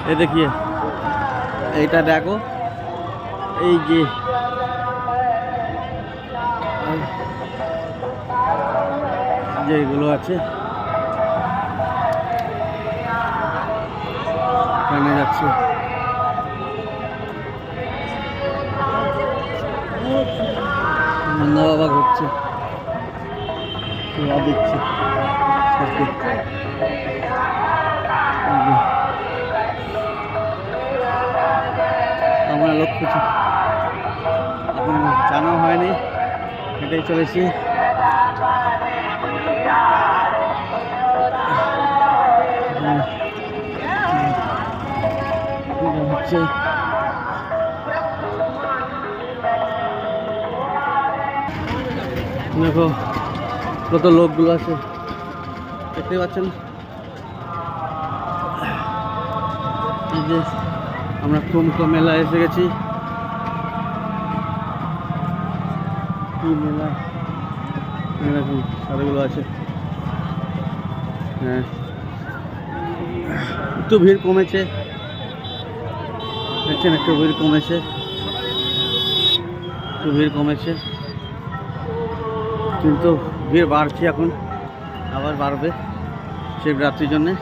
ये देखिए এইটা দেখো এই যে যেগুলো আছে এখানে যাচ্ছে নন্দা বাবা ঘুরছে দিচ্ছে আমরা লোক খুঁজি এখন জানা হয়নি এটাই চলেছি হচ্ছে দেখো কত লোকগুলো আছে দেখতে পাচ্ছেন এই যে আমরা কুম্ভ মেলা এসে গেছি কি মেলা এরকম সারগুলো আছে হ্যাঁ একটু ভিড় কমেছে দেখছেন একটু ভিড় কমেছে কিন্তু ভিড় বাড়ছে এখন আবার বাড়বে শিবরাত্রির জন্যে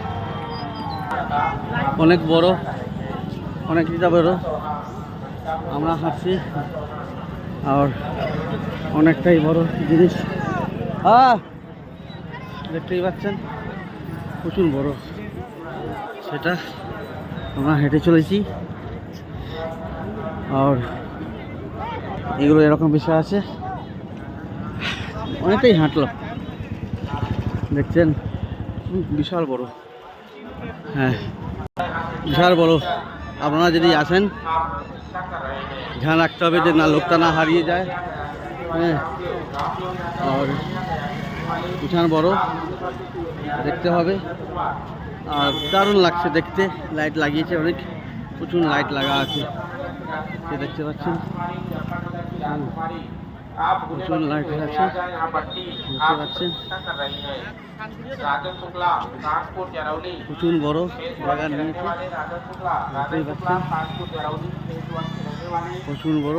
অনেক বড় অনেকটা বড় আমরা হাঁটছি আর অনেকটাই বড় জিনিস দেখতেই পাচ্ছেন প্রচুর বড় সেটা আমরা হেঁটে চলেছি আর এগুলো এরকম বিষয় আছে অনেকটাই হাঁটলাম দেখছেন বিশাল বড় হ্যাঁ বিশাল বড় আপনারা যদি আসেন ধ্যান রাখতে হবে যে না লোকটা না হারিয়ে যায় হ্যাঁ আর বিশাল বড় দেখতে হবে আর দারুণ লাগছে দেখতে লাইট লাগিয়েছে অনেক প্রচুর লাইট লাগা আছে সে দেখতে পাচ্ছেন প্রচুর লাইট আছে দেখতে পাচ্ছেন প্রচুর বড় জায়গা নিয়েছে দেখতেই পাচ্ছেন প্রচুর বড়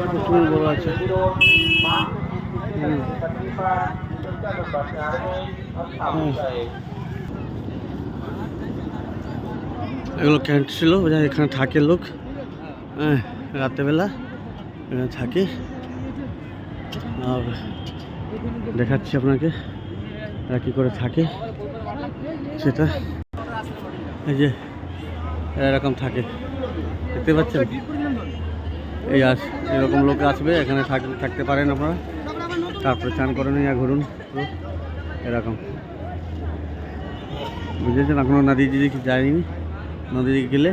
প্রচুর বড় আছে এগুলো ক্যান্ট ছিল এখানে থাকে লোক হ্যাঁ রাত্রেবেলা এখানে থাকে আর দেখাচ্ছি আপনাকে এরা কী করে থাকে সেটা এই যে এরকম থাকে দেখতে পাচ্ছেন এই এরকম লোক আসবে এখানে থাকতে পারেন আপনারা তারপরে চান করে নিয়ে ঘুরুন এরকম বুঝেছেন এখনও নদী দিকে যায়নি নদী দিকে গেলে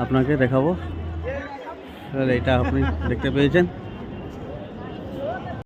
আপনাকে দেখাবো তাহলে এটা আপনি দেখতে পেয়েছেন